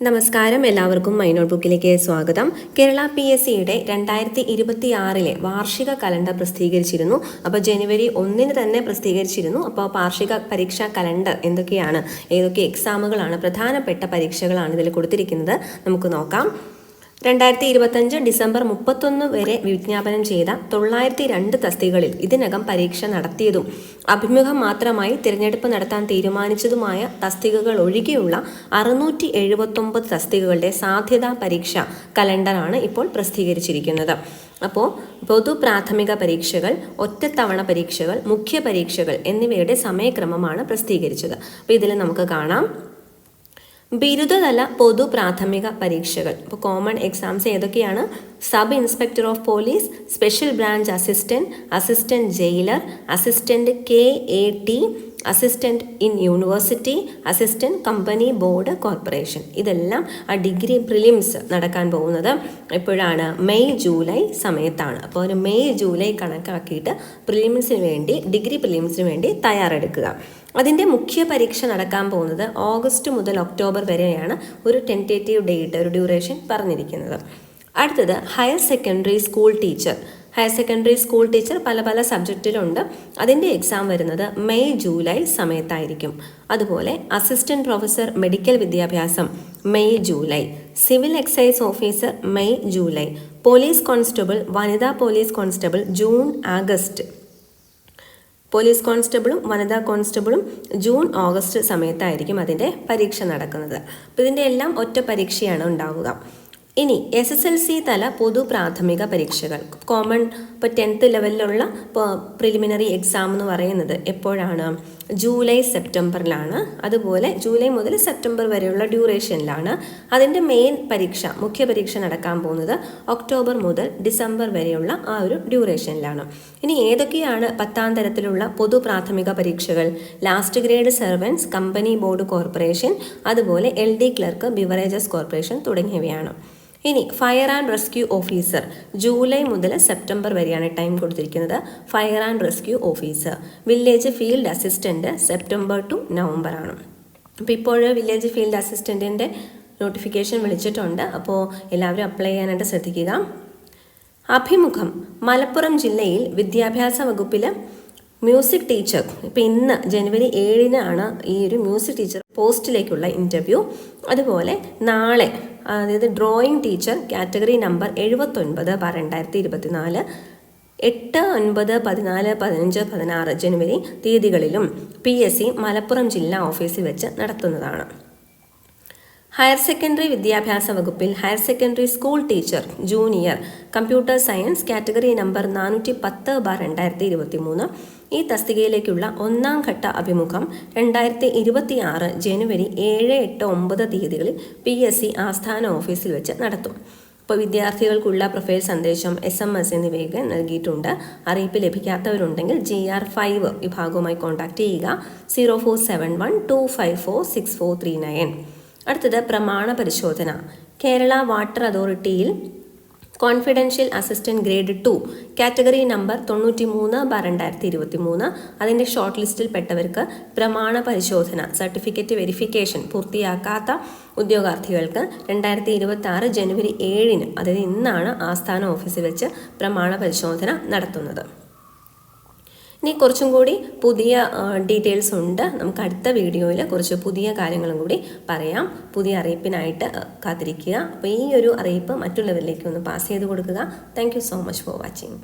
നമസ്കാരം, എല്ലാവർക്കും my not ബുക്കിലേക്ക് സ്വാഗതം. കേരള PSCയുടെ 2026 വാർഷിക കലണ്ടർ പ്രസിദ്ധീകരിച്ചിരുന്നു. അപ്പോൾ ജനുവരി 1 തന്നെ പ്രസിദ്ധീകരിച്ചിരുന്നു. അപ്പോൾ വാർഷിക പരീക്ഷാ കലണ്ടർ എന്തൊക്കെയാണ്, ഏതൊക്കെ എക്സാമുകളാണ്, പ്രധാനപ്പെട്ട പരീക്ഷകളാണ് ഇതിൽ കൊടുത്തിരിക്കുന്നത്, നമുക്ക് നോക്കാം. 2025 ഡിസംബർ 31 വരെ വിജ്ഞാപനം ചെയ്ത 902 തസ്തികകളിൽ ഇതിനകം പരീക്ഷ നടത്തിയതും അഭിമുഖം മാത്രമായി തിരഞ്ഞെടുപ്പ് നടത്താൻ തീരുമാനിച്ചതുമായ തസ്തികകൾ ഒഴികെയുള്ള 679 തസ്തികകളുടെ സാധ്യതാ പരീക്ഷ കലണ്ടറാണ് ഇപ്പോൾ പ്രസിദ്ധീകരിച്ചിരിക്കുന്നത്. അപ്പോൾ പൊതു പ്രാഥമിക പരീക്ഷകൾ, ഒറ്റത്തവണ പരീക്ഷകൾ, മുഖ്യ പരീക്ഷകൾ എന്നിവയുടെ സമയക്രമമാണ് പ്രസിദ്ധീകരിച്ചത്. അപ്പോൾ ഇതിൽ നമുക്ക് കാണാം ബിരുദതല പൊതു പ്രാഥമിക പരീക്ഷകൾ. ഇപ്പോൾ കോമൺ എക്സാംസ് ഏതൊക്കെയാണ്? Sub inspector of police, special branch assistant, assistant jailer, assistant KAT, assistant in university, assistant company board corporation. ഇതെല്ലാം ആ ഡിഗ്രി പ്രിലിംസ് നടക്കാൻ പോകുന്നത് എപ്പോഴാണ്? മെയ് ജൂലൈ സമയത്താണ്. അപ്പോൾ ഒരു മെയ് ജൂലൈ കണക്കാക്കിയിട്ട് പ്രിലിംസിന് വേണ്ടി, ഡിഗ്രി പ്രിലിംസിന് വേണ്ടി തയ്യാറെടുക്കുക. അതിൻ്റെ മുഖ്യ പരീക്ഷ നടക്കാൻ പോകുന്നത് ഓഗസ്റ്റ് മുതൽ ഒക്ടോബർ വരെയാണ് ഒരു ടെൻറ്റേറ്റീവ് ഡേറ്റ്, ഒരു ഡ്യൂറേഷൻ പറഞ്ഞിരിക്കുന്നത്. അടുത്തത് higher secondary school teacher. Higher secondary school teacher പല സബ്ജക്റ്റിലുണ്ട്. അതിൻ്റെ എക്സാം വരുന്നത് മെയ് ജൂലൈ സമയത്തായിരിക്കും. അതുപോലെ അസിസ്റ്റന്റ് പ്രൊഫസർ മെഡിക്കൽ വിദ്യാഭ്യാസം May July, civil excise officer May July, police constable, വനിതാ police constable June August, police കോൺസ്റ്റബിളും വനിതാ കോൺസ്റ്റബിളും ജൂൺ ഓഗസ്റ്റ് സമയത്തായിരിക്കും അതിൻ്റെ പരീക്ഷ നടക്കുന്നത്. അപ്പോൾ ഇതിൻ്റെ എല്ലാം ഒറ്റ പരീക്ഷയാണ് ഉണ്ടാവുക. ഇനി SSLC തല പൊതു പ്രാഥമിക പരീക്ഷകൾ, കോമൺ ഇപ്പോൾ 10th ലെവലിലുള്ള പ്രിലിമിനറി എക്സാം എന്ന് പറയുന്നത് എപ്പോഴാണ്? ജൂലൈ സെപ്റ്റംബറിലാണ്. അതുപോലെ ജൂലൈ മുതൽ സെപ്റ്റംബർ വരെയുള്ള ഡ്യൂറേഷനിലാണ്. അതിൻ്റെ മെയിൻ പരീക്ഷ, മുഖ്യ പരീക്ഷ നടക്കാൻ പോകുന്നത് ഒക്ടോബർ മുതൽ ഡിസംബർ വരെയുള്ള ആ ഒരു ഡ്യൂറേഷനിലാണ്. ഇനി ഏതൊക്കെയാണ് 10ാം തരത്തിലുള്ള പൊതു പ്രാഥമിക പരീക്ഷകൾ? Last grade servants, company board corporation, അതുപോലെ LD ക്ലർക്ക്, ബിവറേജസ് കോർപ്പറേഷൻ തുടങ്ങിയവയാണ്. ഇനി fire and rescue officer July മുതൽ സെപ്റ്റംബർ വരെയാണ് ടൈം കൊടുത്തിരിക്കുന്നത്. Fire and rescue officer. Village field assistant September to November ആണ്. അപ്പോൾ ഇപ്പോൾ വില്ലേജ് ഫീൽഡ് അസിസ്റ്റൻറ്റിൻ്റെ നോട്ടിഫിക്കേഷൻ വിളിച്ചിട്ടുണ്ട്. അപ്പോൾ എല്ലാവരും അപ്ലൈ ചെയ്യാനായിട്ട് ശ്രദ്ധിക്കുക. അഭിമുഖം മലപ്പുറം ജില്ലയിൽ വിദ്യാഭ്യാസ വകുപ്പിൽ മ്യൂസിക് ടീച്ചർ. ഇപ്പോൾ ഇന്ന് ജനുവരി 7 ഈ ഒരു മ്യൂസിക് ടീച്ചർ പോസ്റ്റിലേക്കുള്ള ഇൻ്റർവ്യൂ. അതുപോലെ നാളെ, അതായത് ഡ്രോയിങ് ടീച്ചർ കാറ്റഗറി നമ്പർ 79/2024 8, 9, 14, 15, 16 ജനുവരി തീയതികളിലും PSC മലപ്പുറം ജില്ലാ ഓഫീസിൽ വെച്ച് നടത്തുന്നതാണ്. ഹയർ സെക്കൻഡറി വിദ്യാഭ്യാസ വകുപ്പിൽ higher secondary school teacher junior computer science category number 410/2023 ഈ തസ്തികയിലേക്കുള്ള 1ാം ഘട്ട അഭിമുഖം 2026 ജനുവരി 7, 8, 9 തീയതികളിൽ PSC ആസ്ഥാന ഓഫീസിൽ വെച്ച് നടത്തും. ഇപ്പോൾ വിദ്യാർത്ഥികൾക്കുള്ള പ്രൊഫൈൽ സന്ദേശം, SMS എന്നിവയൊക്കെ നൽകിയിട്ടുണ്ട്. അറിയിപ്പ് ലഭിക്കാത്തവരുണ്ടെങ്കിൽ GR5 വിഭാഗവുമായി കോൺടാക്ട് ചെയ്യുക. 0471254639. അടുത്തത് പ്രമാണ പരിശോധന. കേരള വാട്ടർ അതോറിറ്റിയിൽ confidential assistant grade 2 category number 93/2023 അതിൻ്റെ ഷോർട്ട് ലിസ്റ്റിൽ പെട്ടവർക്ക് പ്രമാണ പരിശോധന, സർട്ടിഫിക്കറ്റ് വെരിഫിക്കേഷൻ പൂർത്തിയാക്കാത്ത ഉദ്യോഗാർത്ഥികൾക്ക് 2026 ജനുവരി 7, അതായത് ഇന്നാണ് ആസ്ഥാന ഓഫീസിൽ വെച്ച് പ്രമാണ പരിശോധന നടത്തുന്നത്. ഇനി കുറച്ചും കൂടി പുതിയ ഡീറ്റെയിൽസ് ഉണ്ട്. നമുക്ക് അടുത്ത വീഡിയോയിൽ കുറച്ച് പുതിയ കാര്യങ്ങളും കൂടി പറയാം. പുതിയ അറിയിപ്പിനായിട്ട് കാത്തിരിക്കുക. അപ്പോൾ ഈ ഒരു അറിയിപ്പ് മറ്റുള്ളവരിലേക്ക് ഒന്ന് പാസ് ചെയ്ത് കൊടുക്കുക. Thank you so much for watching.